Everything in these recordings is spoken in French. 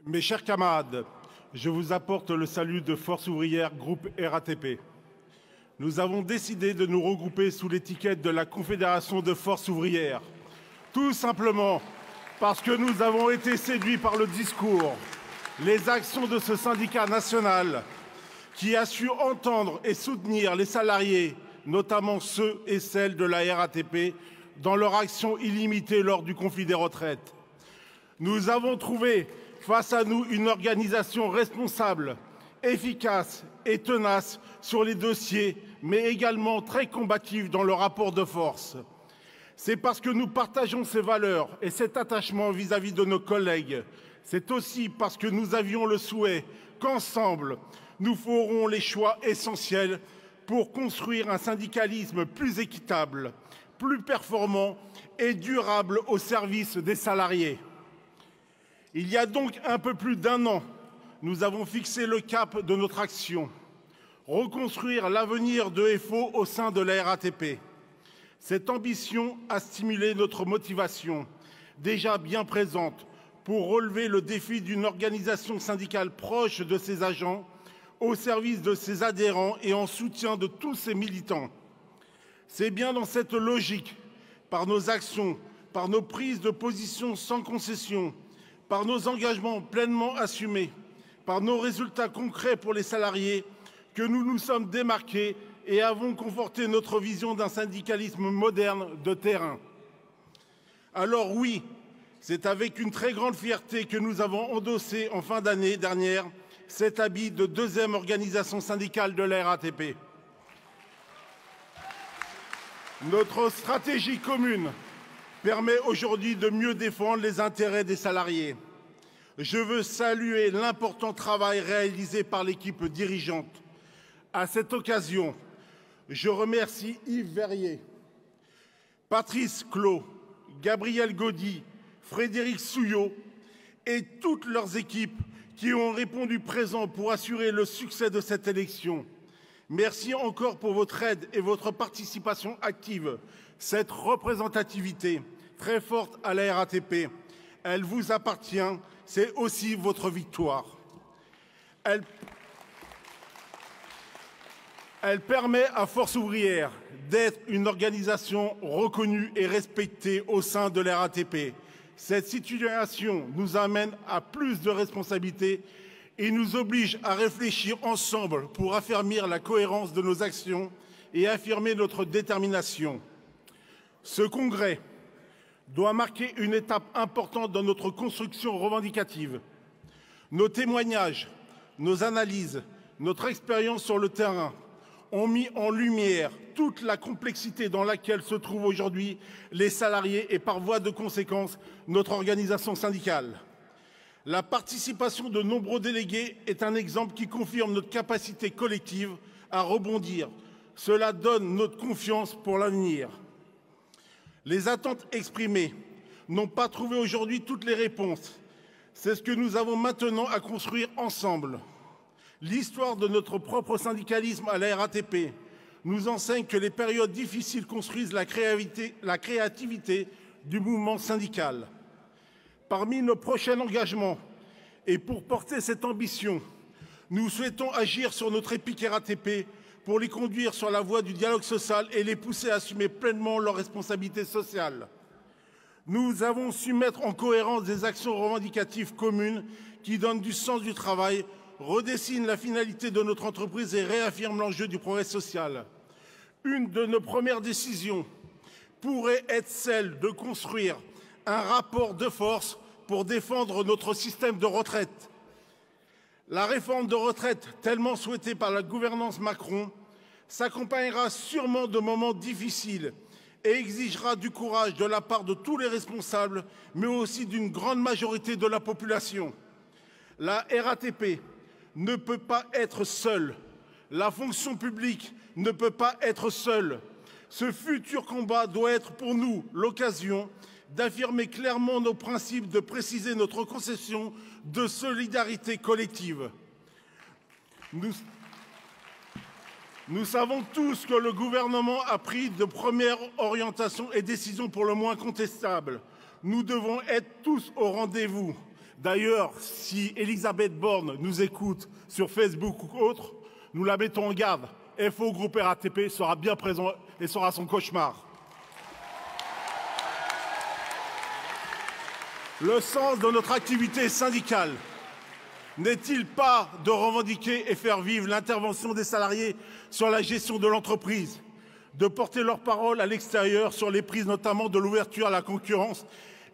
Mes chers camarades, je vous apporte le salut de Force ouvrière groupe RATP. Nous avons décidé de nous regrouper sous l'étiquette de la Confédération de Force ouvrière, tout simplement parce que nous avons été séduits par le discours, les actions de ce syndicat national qui a su entendre et soutenir les salariés, notamment ceux et celles de la RATP, dans leur action illimitée lors du conflit des retraites. Nous avons trouvé face à nous une organisation responsable, efficace et tenace sur les dossiers, mais également très combative dans le rapport de force. C'est parce que nous partageons ces valeurs et cet attachement vis-à-vis de nos collègues. C'est aussi parce que nous avions le souhait qu'ensemble, nous ferons les choix essentiels pour construire un syndicalisme plus équitable, plus performant et durable au service des salariés. Il y a donc un peu plus d'un an, nous avons fixé le cap de notre action, reconstruire l'avenir de FO au sein de la RATP. Cette ambition a stimulé notre motivation, déjà bien présente, pour relever le défi d'une organisation syndicale proche de ses agents, au service de ses adhérents et en soutien de tous ses militants. C'est bien dans cette logique, par nos actions, par nos prises de position sans concession, par nos engagements pleinement assumés, par nos résultats concrets pour les salariés, que nous nous sommes démarqués et avons conforté notre vision d'un syndicalisme moderne de terrain. Alors oui, c'est avec une très grande fierté que nous avons endossé en fin d'année dernière cet habit de deuxième organisation syndicale de la RATP. Notre stratégie commune permet aujourd'hui de mieux défendre les intérêts des salariés. Je veux saluer l'important travail réalisé par l'équipe dirigeante. À cette occasion, je remercie Yves Verrier, Patrice Clos, Gabriel Gaudy, Frédéric Souillot et toutes leurs équipes qui ont répondu présent pour assurer le succès de cette élection. Merci encore pour votre aide et votre participation active. Cette représentativité très forte à la RATP, elle vous appartient, c'est aussi votre victoire. Elle permet à Force ouvrière d'être une organisation reconnue et respectée au sein de la RATP. Cette situation nous amène à plus de responsabilités et nous oblige à réfléchir ensemble pour affermir la cohérence de nos actions et affirmer notre détermination. Ce congrès doit marquer une étape importante dans notre construction revendicative. Nos témoignages, nos analyses, notre expérience sur le terrain ont mis en lumière toute la complexité dans laquelle se trouvent aujourd'hui les salariés et par voie de conséquence notre organisation syndicale. La participation de nombreux délégués est un exemple qui confirme notre capacité collective à rebondir. Cela donne notre confiance pour l'avenir. Les attentes exprimées n'ont pas trouvé aujourd'hui toutes les réponses. C'est ce que nous avons maintenant à construire ensemble. L'histoire de notre propre syndicalisme à la RATP nous enseigne que les périodes difficiles construisent la créativité du mouvement syndical. Parmi nos prochains engagements, et pour porter cette ambition, nous souhaitons agir sur notre épique RATP pour les conduire sur la voie du dialogue social et les pousser à assumer pleinement leurs responsabilités sociales. Nous avons su mettre en cohérence des actions revendicatives communes qui donnent du sens du travail, redessinent la finalité de notre entreprise et réaffirment l'enjeu du progrès social. Une de nos premières décisions pourrait être celle de construire un rapport de force pour défendre notre système de retraite. La réforme de retraite, tellement souhaitée par la gouvernance Macron, s'accompagnera sûrement de moments difficiles et exigera du courage de la part de tous les responsables, mais aussi d'une grande majorité de la population. La RATP ne peut pas être seule. La fonction publique ne peut pas être seule. Ce futur combat doit être pour nous l'occasion d'affirmer clairement nos principes, de préciser notre conception de solidarité collective. Nous savons tous que le gouvernement a pris de premières orientations et décisions pour le moins contestables. Nous devons être tous au rendez-vous. D'ailleurs, si Elisabeth Borne nous écoute sur Facebook ou autre, nous la mettons en garde. FO Groupe RATP sera bien présent et sera son cauchemar. Le sens de notre activité syndicale n'est-il pas de revendiquer et faire vivre l'intervention des salariés sur la gestion de l'entreprise, de porter leur parole à l'extérieur sur les prises notamment de l'ouverture à la concurrence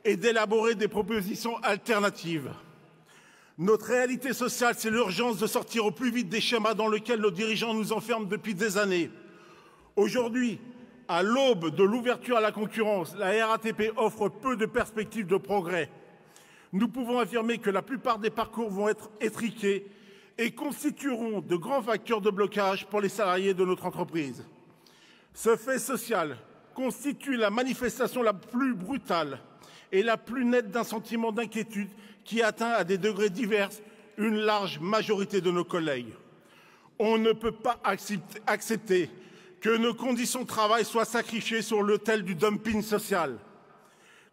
et d'élaborer des propositions alternatives? Notre réalité sociale, c'est l'urgence de sortir au plus vite des schémas dans lesquels nos dirigeants nous enferment depuis des années. Aujourd'hui, à l'aube de l'ouverture à la concurrence, la RATP offre peu de perspectives de progrès. Nous pouvons affirmer que la plupart des parcours vont être étriqués et constitueront de grands facteurs de blocage pour les salariés de notre entreprise. Ce fait social constitue la manifestation la plus brutale et la plus nette d'un sentiment d'inquiétude qui atteint à des degrés divers une large majorité de nos collègues. On ne peut pas accepter que nos conditions de travail soient sacrifiées sur l'autel du dumping social.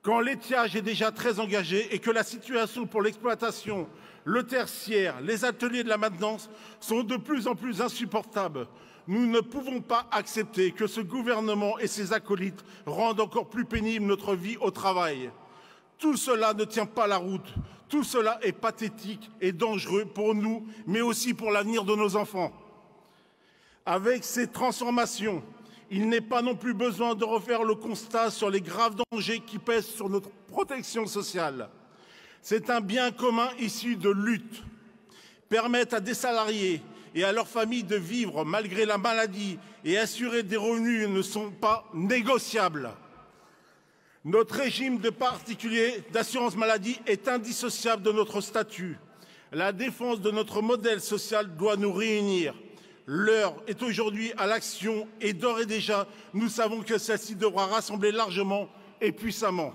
Quand l'étiage est déjà très engagé et que la situation pour l'exploitation, le tertiaire, les ateliers de la maintenance sont de plus en plus insupportables, nous ne pouvons pas accepter que ce gouvernement et ses acolytes rendent encore plus pénible notre vie au travail. Tout cela ne tient pas la route. Tout cela est pathétique et dangereux pour nous, mais aussi pour l'avenir de nos enfants. Avec ces transformations, il n'est pas non plus besoin de refaire le constat sur les graves dangers qui pèsent sur notre protection sociale. C'est un bien commun issu de lutte. Permettre à des salariés et à leurs familles de vivre malgré la maladie et assurer des revenus ne sont pas négociables. Notre régime de particulier d'assurance maladie est indissociable de notre statut. La défense de notre modèle social doit nous réunir. L'heure est aujourd'hui à l'action et d'ores et déjà, nous savons que celle-ci devra rassembler largement et puissamment.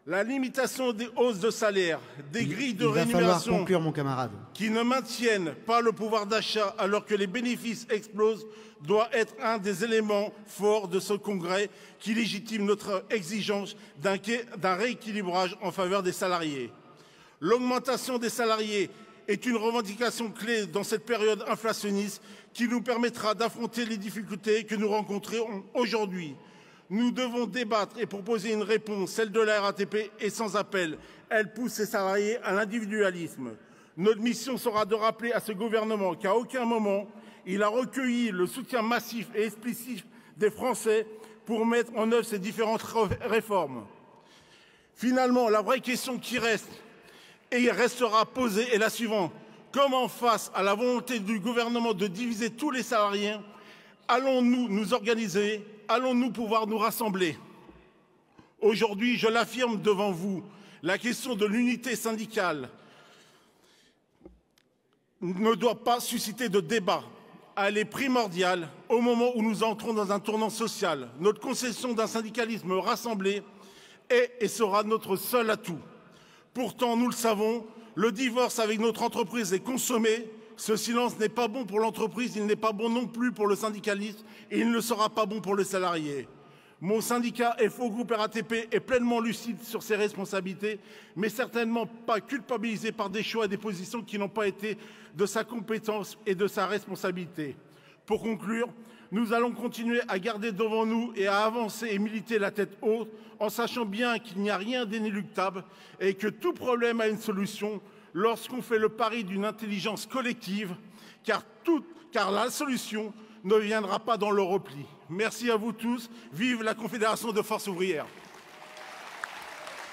La limitation des hausses de salaire, des grilles de rémunération conclure, mon camarade, qui ne maintiennent pas le pouvoir d'achat alors que les bénéfices explosent doit être un des éléments forts de ce congrès qui légitime notre exigence d'un rééquilibrage en faveur des salariés. L'augmentation des salariés est une revendication clé dans cette période inflationniste qui nous permettra d'affronter les difficultés que nous rencontrons aujourd'hui. Nous devons débattre et proposer une réponse. Celle de la RATP est sans appel. Elle pousse ses salariés à l'individualisme. Notre mission sera de rappeler à ce gouvernement qu'à aucun moment il a recueilli le soutien massif et explicite des Français pour mettre en œuvre ces différentes réformes. Finalement, la vraie question qui reste et restera posée est la suivante. Comment, face à la volonté du gouvernement de diviser tous les salariés, allons-nous nous organiser? Allons-nous pouvoir nous rassembler? Aujourd'hui, je l'affirme devant vous, la question de l'unité syndicale ne doit pas susciter de débat. Elle est primordiale au moment où nous entrons dans un tournant social. Notre conception d'un syndicalisme rassemblé est et sera notre seul atout. Pourtant, nous le savons, le divorce avec notre entreprise est consommé. Ce silence n'est pas bon pour l'entreprise, il n'est pas bon non plus pour le syndicaliste et il ne sera pas bon pour le salarié. Mon syndicat FO Groupe RATP est pleinement lucide sur ses responsabilités, mais certainement pas culpabilisé par des choix et des positions qui n'ont pas été de sa compétence et de sa responsabilité. Pour conclure, nous allons continuer à garder devant nous et à avancer et militer la tête haute en sachant bien qu'il n'y a rien d'inéluctable et que tout problème a une solution lorsqu'on fait le pari d'une intelligence collective, car la solution ne viendra pas dans le repli. Merci à vous tous. Vive la Confédération de Force ouvrière.